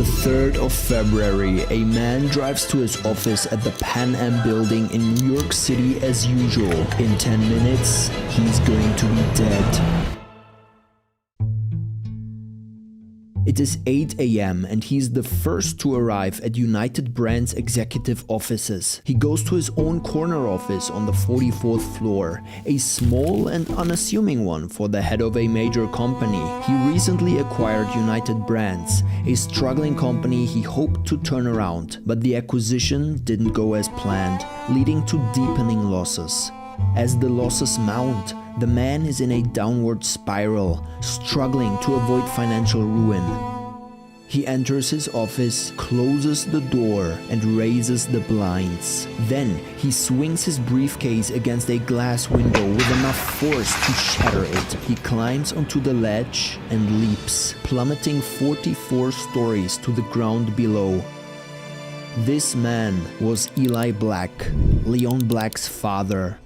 The 3rd of February, a man drives to his office at the Pan Am building in New York City as usual. In 10 minutes, he's going to be dead. It is 8 a.m. and he's the first to arrive at United Brand's executive offices. He goes to his own corner office on the 44th floor, a small and unassuming one for the head of a major company. He recently acquired United Brands, a struggling company he hoped to turn around, but the acquisition didn't go as planned, leading to deepening losses. As the losses mount, the man is in a downward spiral, struggling to avoid financial ruin. He enters his office, closes the door, and raises the blinds. Then he swings his briefcase against a glass window with enough force to shatter it. He climbs onto the ledge and leaps, plummeting 44 stories to the ground below. This man was Eli Black, Leon Black's father.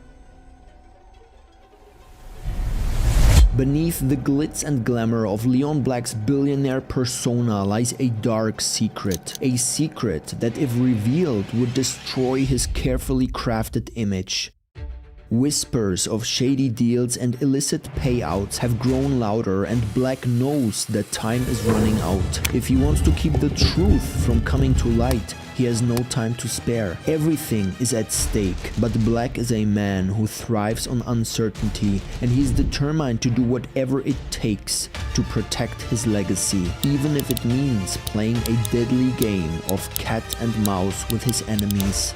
Beneath the glitz and glamour of Leon Black's billionaire persona lies a dark secret. A secret that, if revealed, would destroy his carefully crafted image. Whispers of shady deals and illicit payouts have grown louder, and Black knows that time is running out. If he wants to keep the truth from coming to light, he has no time to spare. Everything is at stake, but Black is a man who thrives on uncertainty, and he's determined to do whatever it takes to protect his legacy, even if it means playing a deadly game of cat and mouse with his enemies.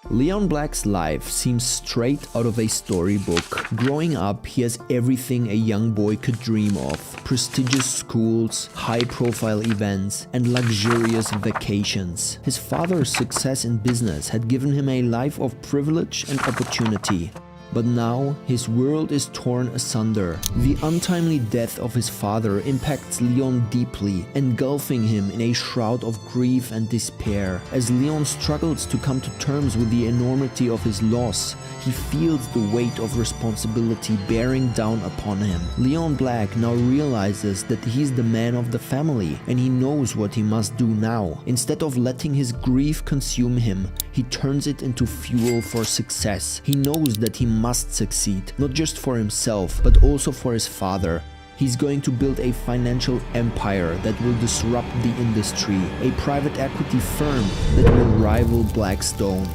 Leon Black's life seems straight out of a storybook. Growing up, he has everything a young boy could dream of: prestigious schools, high-profile events, and luxurious vacations. His father's success in business had given him a life of privilege and opportunity. But now, his world is torn asunder. The untimely death of his father impacts Leon deeply, engulfing him in a shroud of grief and despair. As Leon struggles to come to terms with the enormity of his loss, he feels the weight of responsibility bearing down upon him. Leon Black now realizes that he's the man of the family, and he knows what he must do now. Instead of letting his grief consume him, he turns it into fuel for success. He knows that he must succeed, not just for himself, but also for his father. He's going to build a financial empire that will disrupt the industry, a private equity firm that will rival Blackstone.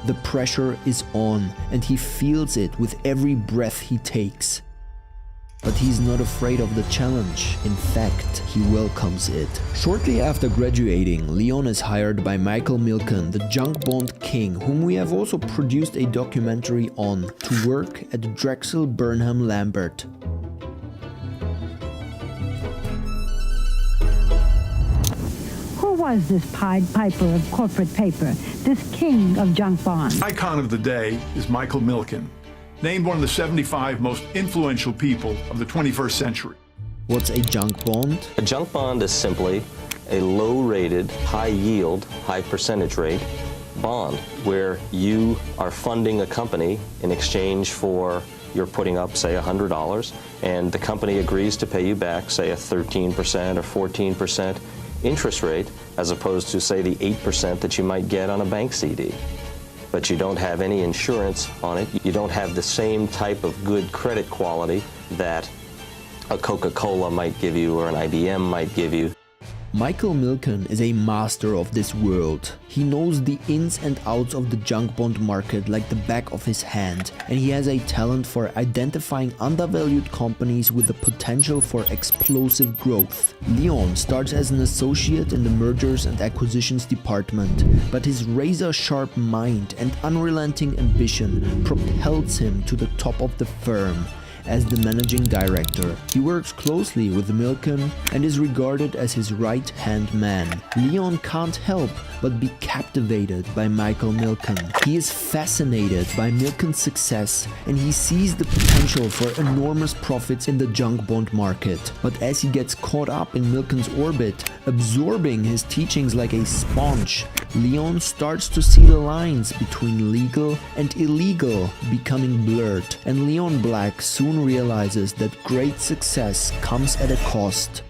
The pressure is on, and he feels it with every breath he takes. But he's not afraid of the challenge. In fact, he welcomes it. Shortly after graduating, Leon is hired by Michael Milken, the junk bond king, whom we have also produced a documentary on, to work at Drexel Burnham Lambert. Who was this Pied Piper of corporate paper, this king of junk bonds? Icon of the day is Michael Milken, named one of the 75 most influential people of the 21st century. What's a junk bond? A junk bond is simply a low-rated, high-yield, high-percentage rate bond where you are funding a company in exchange for you're putting up, say, $100, and the company agrees to pay you back, say, a 13% or 14% interest rate, as opposed to, say, the 8% that you might get on a bank CD. But you don't have any insurance on it. You don't have the same type of good credit quality that a Coca-Cola might give you or an IBM might give you. Michael Milken is a master of this world. He knows the ins and outs of the junk bond market like the back of his hand, and he has a talent for identifying undervalued companies with the potential for explosive growth. Leon starts as an associate in the mergers and acquisitions department, but his razor-sharp mind and unrelenting ambition propels him to the top of the firm. As the managing director, he works closely with Milken and is regarded as his right-hand man. Leon can't help but be captivated by Michael Milken. He is fascinated by Milken's success, and he sees the potential for enormous profits in the junk bond market. But as he gets caught up in Milken's orbit, absorbing his teachings like a sponge, Leon starts to see the lines between legal and illegal becoming blurred, and Leon Black soon realizes that great success comes at a cost.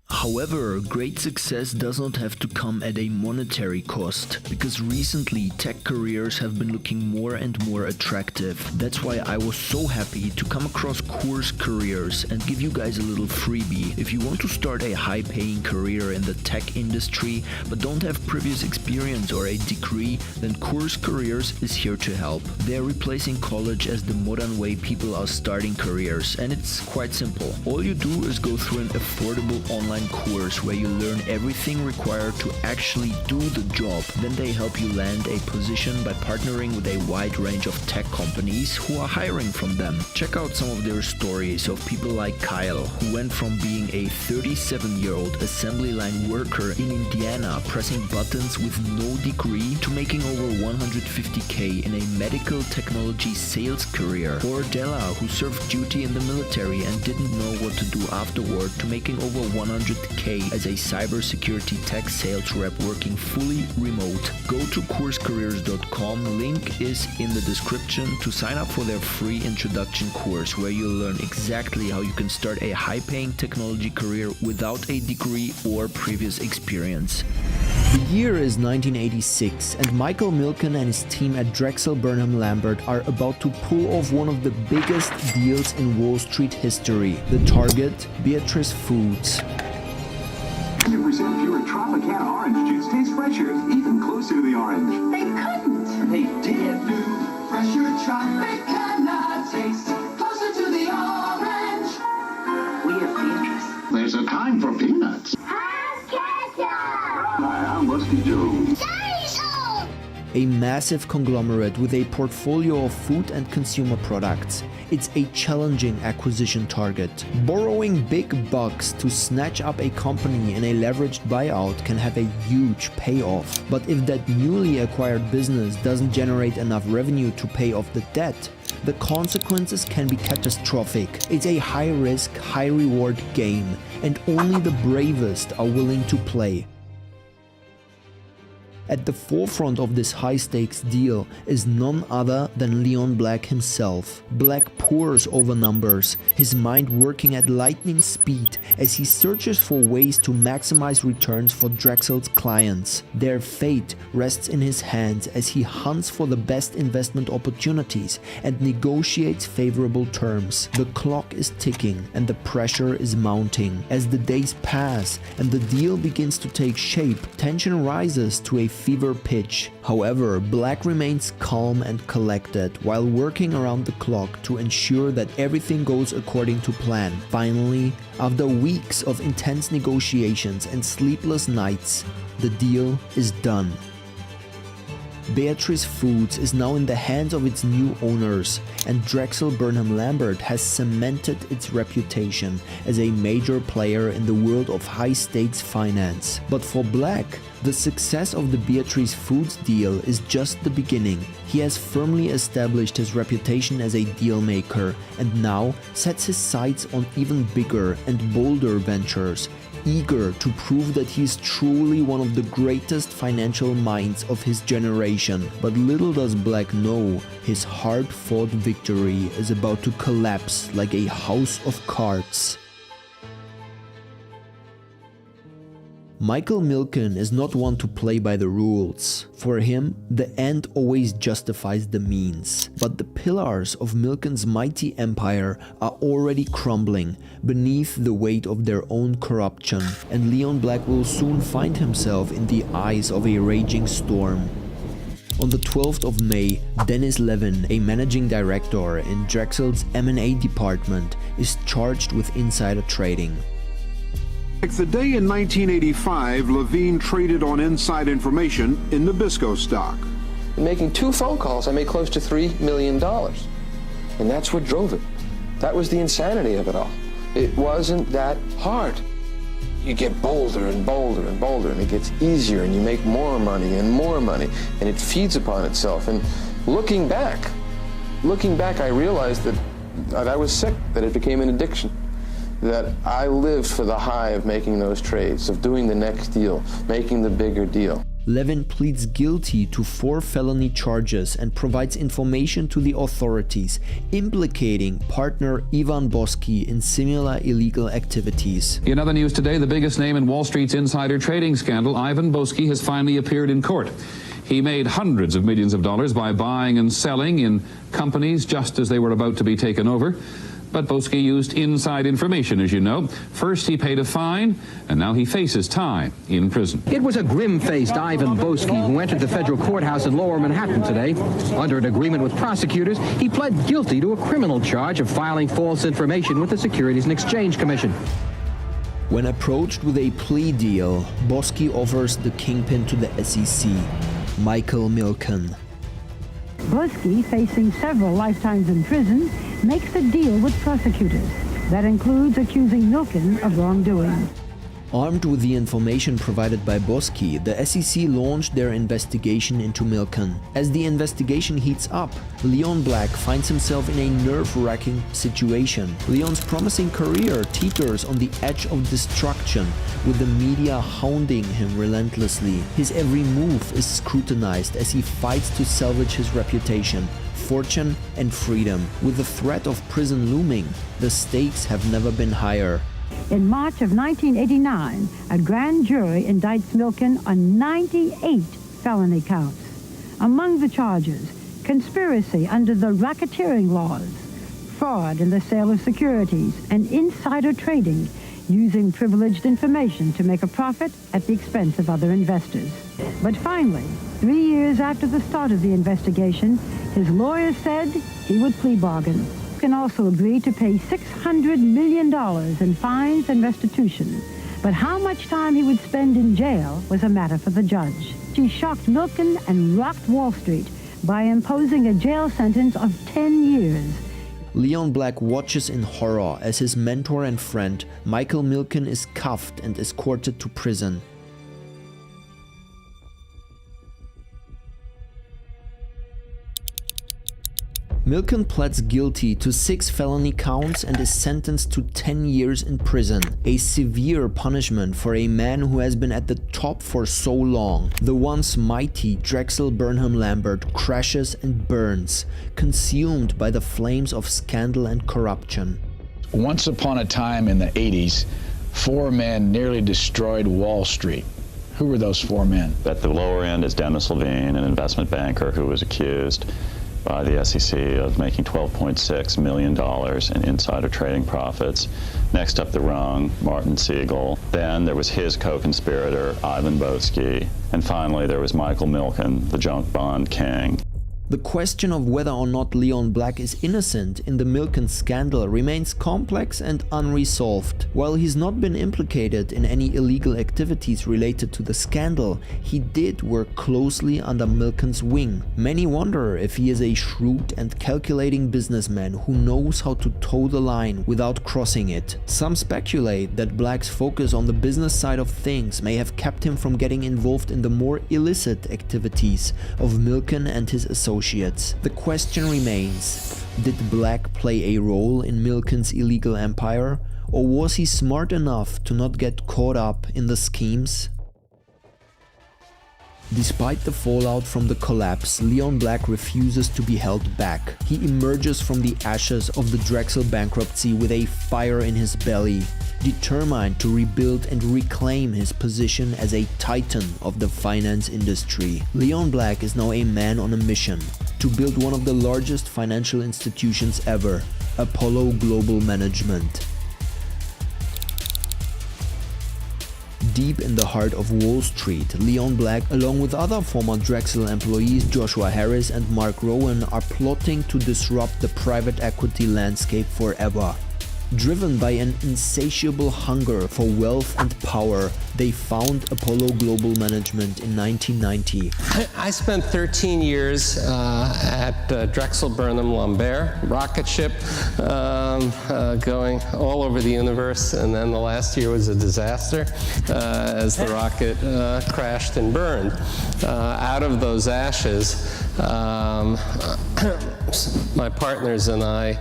However, great success does not have to come at a monetary cost, because recently tech careers have been looking more and more attractive. That's why I was so happy to come across Course Careers and give you guys a little freebie. If you want to start a high-paying career in the tech industry but don't have previous experience or a degree, then Course Careers is here to help. They're replacing college as the modern way people are starting careers, and it's quite simple. All you do is go through an affordable online course where you learn everything required to actually do the job. Then they help you land a position by partnering with a wide range of tech companies who are hiring from them. Check out some of their stories of people like Kyle, who went from being a 37-year-old assembly line worker in Indiana pressing buttons with no degree to making over $150K in a medical technology sales career. Or Della, who served duty in the military and didn't know what to do afterward, to making over $100K as a cybersecurity tech sales rep working fully remote. Go to CourseCareers.com, link is in the description, to sign up for their free introduction course where you'll learn exactly how you can start a high-paying technology career without a degree or previous experience. The year is 1986, and Michael Milken and his team at Drexel Burnham Lambert are about to pull off one of the biggest deals in Wall Street history. The target, Beatrice Foods. 50% fewer Tropicana orange juice tastes fresher, even closer to the orange. They couldn't. They did. New, fresher Tropicana tastes closer to the orange. We have Beatrice. There's a time for peanuts. Hi, I'm Rusty Jones. A massive conglomerate with a portfolio of food and consumer products. It's a challenging acquisition target. Borrowing big bucks to snatch up a company in a leveraged buyout can have a huge payoff. But if that newly acquired business doesn't generate enough revenue to pay off the debt, the consequences can be catastrophic. It's a high-risk, high-reward game, and only the bravest are willing to play. At the forefront of this high-stakes deal is none other than Leon Black himself. Black pores over numbers, his mind working at lightning speed as he searches for ways to maximize returns for Drexel's clients. Their fate rests in his hands as he hunts for the best investment opportunities and negotiates favorable terms. The clock is ticking and the pressure is mounting. As the days pass and the deal begins to take shape, tension rises to a fever pitch. However, Black remains calm and collected while working around the clock to ensure that everything goes according to plan. Finally, after weeks of intense negotiations and sleepless nights, the deal is done. Beatrice Foods is now in the hands of its new owners, and Drexel Burnham Lambert has cemented its reputation as a major player in the world of high-stakes finance. But for Black, the success of the Beatrice Foods deal is just the beginning. He has firmly established his reputation as a deal maker and now sets his sights on even bigger and bolder ventures, eager to prove that he is truly one of the greatest financial minds of his generation. But little does Black know, his hard-fought victory is about to collapse like a house of cards. Michael Milken is not one to play by the rules. For him, the end always justifies the means. But the pillars of Milken's mighty empire are already crumbling beneath the weight of their own corruption, and Leon Black will soon find himself in the eyes of a raging storm. On the 12th of May, Dennis Levin, a managing director in Drexel's M&A department, is charged with insider trading. Like the day in 1985, Levine traded on inside information in Nabisco stock. Making 2 phone calls, I made close to $3 million. And that's what drove it. That was the insanity of it all. It wasn't that hard. You get bolder and bolder and bolder, and it gets easier, and you make more money, and it feeds upon itself. And looking back, I realized that I was sick, that it became an addiction. That I lived for the high of making those trades, of doing the next deal, making the bigger deal. Levin pleads guilty to 4 felony charges and provides information to the authorities implicating partner Ivan Boesky in similar illegal activities. In other news today, the biggest name in Wall Street's insider trading scandal, Ivan Boesky, has finally appeared in court. He made hundreds of millions of dollars by buying and selling in companies just as they were about to be taken over. But Boesky used inside information, as you know. First, he paid a fine, and now he faces time in prison. It was a grim-faced Ivan Boesky who entered the federal courthouse in Lower Manhattan today. Under an agreement with prosecutors, he pled guilty to a criminal charge of filing false information with the Securities and Exchange Commission. When approached with a plea deal, Boesky offers the kingpin to the SEC, Michael Milken. Boesky, facing several lifetimes in prison, makes a deal with prosecutors. That includes accusing Milken of wrongdoing. Armed with the information provided by Boesky, the SEC launched their investigation into Milken. As the investigation heats up, Leon Black finds himself in a nerve-wracking situation. Leon's promising career teeters on the edge of destruction, with the media hounding him relentlessly. His every move is scrutinized as he fights to salvage his reputation, fortune, and freedom. With the threat of prison looming, the stakes have never been higher. In March of 1989, a grand jury indicts Milken on 98 felony counts. Among the charges, conspiracy under the racketeering laws, fraud in the sale of securities, and insider trading, using privileged information to make a profit at the expense of other investors. But finally, 3 years after the start of the investigation, his lawyer said he would plea bargain. Can also agree to pay $600 million in fines and restitution. But how much time he would spend in jail was a matter for the judge. She shocked Milken and rocked Wall Street by imposing a jail sentence of 10 years. Leon Black watches in horror as his mentor and friend, Michael Milken, is cuffed and escorted to prison. Milken pleads guilty to 6 felony counts and is sentenced to 10 years in prison, a severe punishment for a man who has been at the top for so long. The once mighty Drexel Burnham Lambert crashes and burns, consumed by the flames of scandal and corruption. Once upon a time in the 80s, 4 men nearly destroyed Wall Street. Who were those 4 men? At the lower end is Dennis Levine, an investment banker who was accused by the SEC of making $12.6 million in insider trading profits. Next up the rung, Martin Siegel. Then there was his co-conspirator, Ivan Boesky. And finally, there was Michael Milken, the junk bond king. The question of whether or not Leon Black is innocent in the Milken scandal remains complex and unresolved. While he's not been implicated in any illegal activities related to the scandal, he did work closely under Milken's wing. Many wonder if he is a shrewd and calculating businessman who knows how to toe the line without crossing it. Some speculate that Black's focus on the business side of things may have kept him from getting involved in the more illicit activities of Milken and his associates. The question remains, did Black play a role in Milken's illegal empire, or was he smart enough to not get caught up in the schemes? Despite the fallout from the collapse, Leon Black refuses to be held back. He emerges from the ashes of the Drexel bankruptcy with a fire in his belly, determined to rebuild and reclaim his position as a titan of the finance industry. Leon Black is now a man on a mission to build one of the largest financial institutions ever, Apollo Global Management. Deep in the heart of Wall Street, Leon Black, along with other former Drexel employees Joshua Harris and Mark Rowan, are plotting to disrupt the private equity landscape forever. Driven by an insatiable hunger for wealth and power, they found Apollo Global Management in 1990. I spent 13 years at Drexel Burnham Lambert, rocket ship, going all over the universe, and then the last year was a disaster as the rocket crashed and burned. Out of those ashes, my partners and I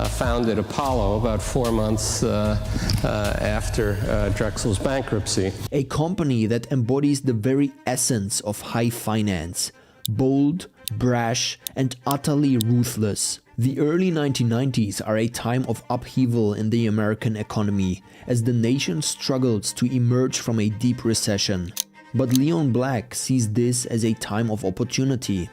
founded Apollo about 4 months after Drexel's bankruptcy. A company that embodies the very essence of high finance. Bold, brash, and utterly ruthless. The early 1990s are a time of upheaval in the American economy as the nation struggles to emerge from a deep recession. But Leon Black sees this as a time of opportunity.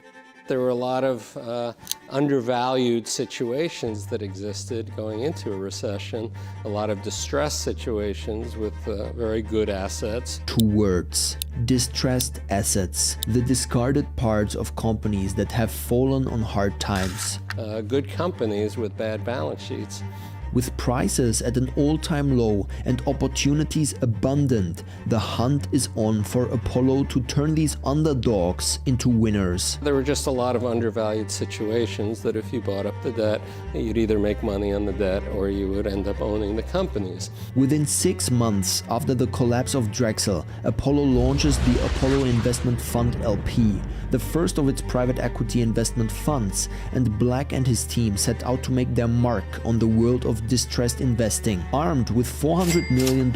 There were a lot of undervalued situations that existed going into a recession, a lot of distressed situations with very good assets. 2 words: distressed assets, the discarded parts of companies that have fallen on hard times. Good companies with bad balance sheets. With prices at an all-time low and opportunities abundant, the hunt is on for Apollo to turn these underdogs into winners. There were just a lot of undervalued situations that if you bought up the debt, you'd either make money on the debt or you would end up owning the companies. Within 6 months after the collapse of Drexel, Apollo launches the Apollo Investment Fund LP, the first of its private equity investment funds, and Black and his team set out to make their mark on the world of distressed investing. Armed with $400 million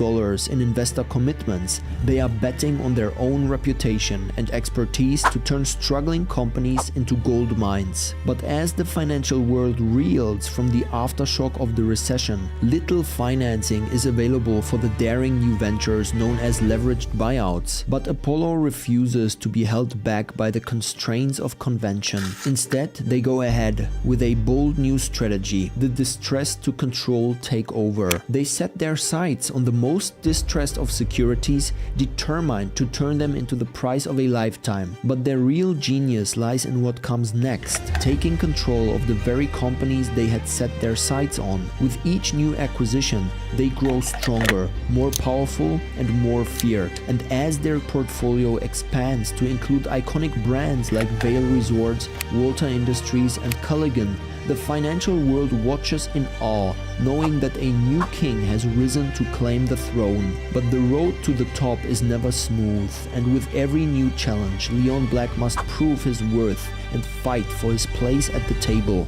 in investor commitments, they are betting on their own reputation and expertise to turn struggling companies into gold mines. But as the financial world reels from the aftershock of the recession, little financing is available for the daring new ventures known as leveraged buyouts. But Apollo refuses to be held back by the constraints of convention. Instead, they go ahead with a bold new strategy, the distressed to control takeover. They set their sights on the most distressed of securities, determined to turn them into the price of a lifetime. But their real genius lies in what comes next, taking control of the very companies they had set their sights on. With each new acquisition, they grow stronger, more powerful, and more feared. And as their portfolio expands to include iconic brands like Vail Resorts, Walter Industries, and Culligan, the financial world watches in awe, knowing that a new king has risen to claim the throne. But the road to the top is never smooth, and with every new challenge, Leon Black must prove his worth and fight for his place at the table.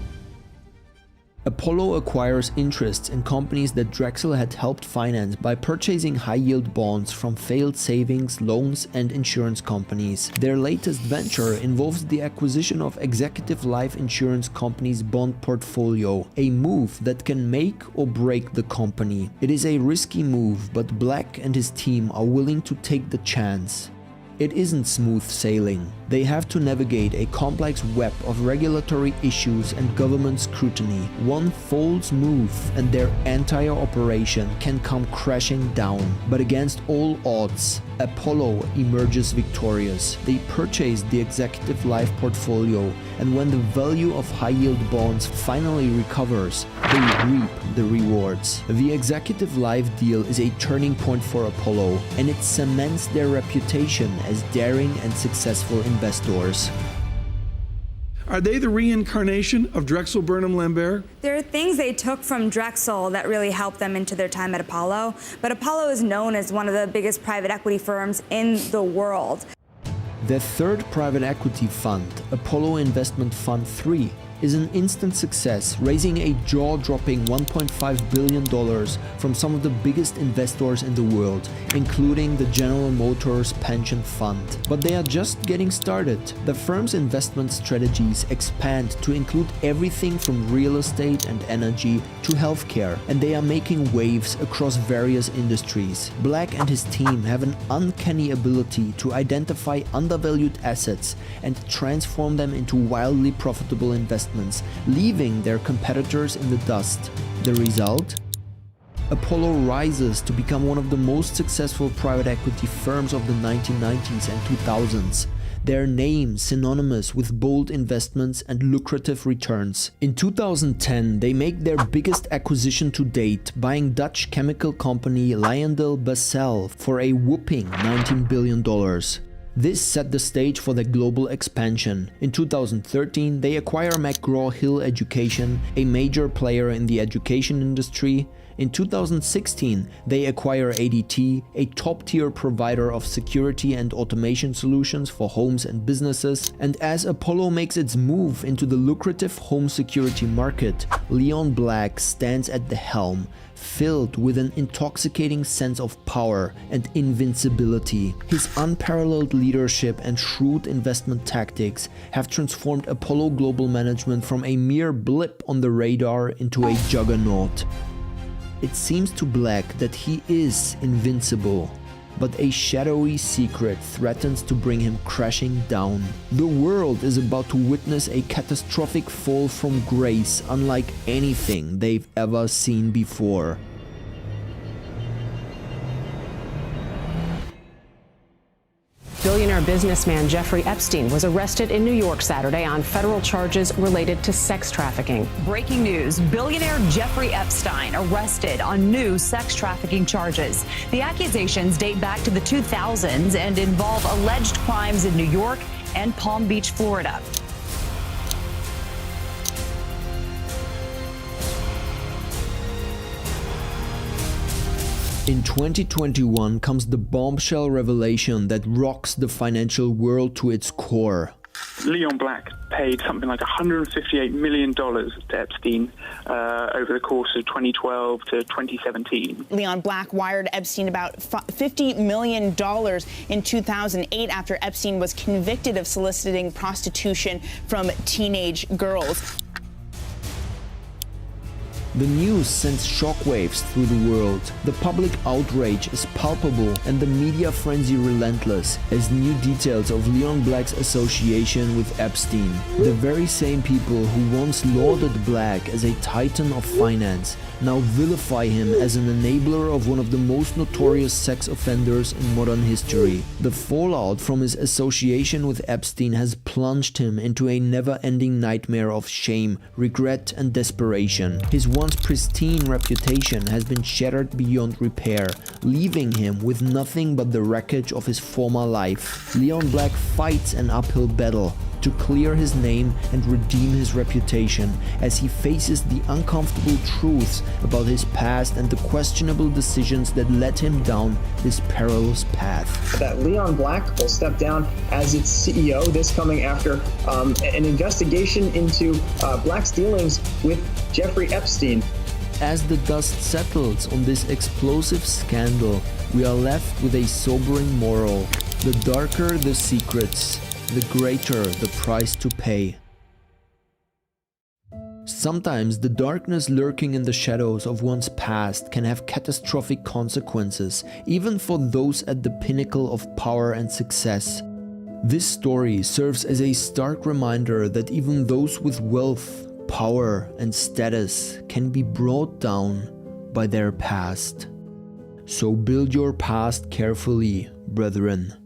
Apollo acquires interests in companies that Drexel had helped finance by purchasing high-yield bonds from failed savings, loans, and insurance companies. Their latest venture involves the acquisition of Executive Life Insurance Company's bond portfolio, a move that can make or break the company. It is a risky move, but Black and his team are willing to take the chance. It isn't smooth sailing. They have to navigate a complex web of regulatory issues and government scrutiny. One false move and their entire operation can come crashing down. But against all odds, Apollo emerges victorious. They purchase the Executive Life portfolio, and when the value of high-yield bonds finally recovers, they reap the rewards. The Executive Life deal is a turning point for Apollo, and it cements their reputation as daring and successful investors. Are they the reincarnation of Drexel Burnham Lambert? There are things they took from Drexel that really helped them into their time at Apollo, but Apollo is known as one of the biggest private equity firms in the world. Their third private equity fund, Apollo Investment Fund 3, is an instant success, raising a jaw-dropping $1.5 billion from some of the biggest investors in the world, including the General Motors Pension Fund. But they are just getting started. The firm's investment strategies expand to include everything from real estate and energy to healthcare, and they are making waves across various industries. Black and his team have an uncanny ability to identify undervalued assets and transform them into wildly profitable investments, leaving their competitors in the dust. The result? Apollo rises to become one of the most successful private equity firms of the 1990s and 2000s. Their name synonymous with bold investments and lucrative returns. In 2010, they make their biggest acquisition to date, buying Dutch chemical company LyondellBasell for a whopping $19 billion. This set the stage for their global expansion. In 2013, they acquire McGraw-Hill Education, a major player in the education industry, In 2016, they acquire ADT, a top-tier provider of security and automation solutions for homes and businesses, and as Apollo makes its move into the lucrative home security market, Leon Black stands at the helm, filled with an intoxicating sense of power and invincibility. His unparalleled leadership and shrewd investment tactics have transformed Apollo Global Management from a mere blip on the radar into a juggernaut. It seems to Black that he is invincible, but a shadowy secret threatens to bring him crashing down. The world is about to witness a catastrophic fall from grace unlike anything they've ever seen before. Billionaire businessman Jeffrey Epstein was arrested in New York Saturday on federal charges related to sex trafficking. Breaking news, billionaire Jeffrey Epstein arrested on new sex trafficking charges. The accusations date back to the 2000s and involve alleged crimes in New York and Palm Beach, Florida. In 2021 comes the bombshell revelation that rocks the financial world to its core. Leon Black paid something like $158 million to Epstein over the course of 2012 to 2017. Leon Black wired Epstein about $50 million in 2008 after Epstein was convicted of soliciting prostitution from teenage girls. The news sends shockwaves through the world. The public outrage is palpable and the media frenzy relentless as new details of Leon Black's association with Epstein, the very same people who once lauded Black as a titan of finance, now vilify him as an enabler of one of the most notorious sex offenders in modern history. The fallout from his association with Epstein has plunged him into a never-ending nightmare of shame, regret and desperation. His once pristine reputation has been shattered beyond repair, leaving him with nothing but the wreckage of his former life. Leon Black fights an uphill battle to clear his name and redeem his reputation as he faces the uncomfortable truths about his past and the questionable decisions that led him down this perilous path. That Leon Black will step down as its CEO, this coming after an investigation into Black's dealings with Jeffrey Epstein. As the dust settles on this explosive scandal, we are left with a sobering moral. The darker the secrets, the greater the price to pay. Sometimes the darkness lurking in the shadows of one's past can have catastrophic consequences, even for those at the pinnacle of power and success. This story serves as a stark reminder that even those with wealth, power, and status can be brought down by their past. So build your past carefully, brethren.